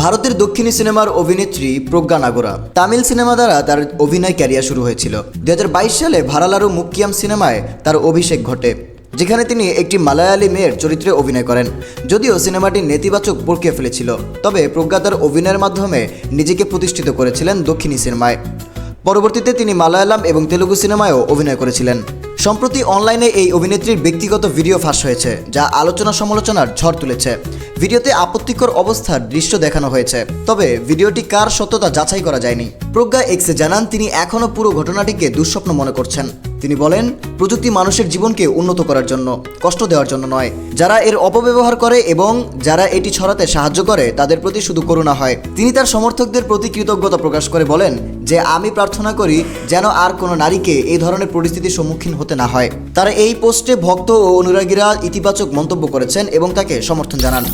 ভারতের দক্ষিণী সিনেমার অভিনেত্রী প্রজ্ঞা নাগরা তামিল সিনেমা দ্বারা তার অভিনয় ক্যারিয়ার শুরু হয়েছিল। 2022 সালে ভারালারু মুক্কিয়াম সিনেমায় তার অভিষেক ঘটে, যেখানে তিনি একটি মালায়ালি মেয়ের চরিত্রে অভিনয় করেন। যদিও সিনেমাটি নেতিবাচক প্রক্রিয়া ফেলেছিল, তবে প্রজ্ঞা তার অভিনয়ের মাধ্যমে নিজেকে প্রতিষ্ঠিত করেছিলেন দক্ষিণী সিনেমায়। পরবর্তীতে তিনি মালায়ালাম এবং তেলুগু সিনেমায়ও অভিনয় করেছিলেন। সম্প্রতি অনলাইনে এই অভিনেত্রীর ব্যক্তিগত ভিডিও ফাঁস হয়েছে, যা আলোচনা সমালোচনার ঝড় তুলেছে। ভিডিওতে আপত্তিকর অবস্থার দৃশ্য দেখানো হয়েছে, তবে ভিডিওটি কার সত্যতা যাচাই করা যায়নি। প্রজ্ঞা এক্সে জানান তিনি এখনও পুরো ঘটনাটিকে দুঃস্বপ্ন মনে করছেন। তিনি বলেন, প্রযুক্তি মানুষের জীবনকে উন্নত করার জন্য, কষ্ট দেওয়ার জন্য নয়। যারা এর অপব্যবহার করে এবং যারা এটি ছড়াতে সাহায্য করে তাদের প্রতি শুধু করুণা হয়। তিনি তার সমর্থকদের প্রতি কৃতজ্ঞতা প্রকাশ করে বলেন যে আমি প্রার্থনা করি যেন আর কোনো নারীকে এই ধরনের পরিস্থিতির সম্মুখীন হতে না হয়। তারা এই পোস্টে ভক্ত ও অনুরাগীরা ইতিবাচক মন্তব্য করেছেন এবং তাকে সমর্থন জানান।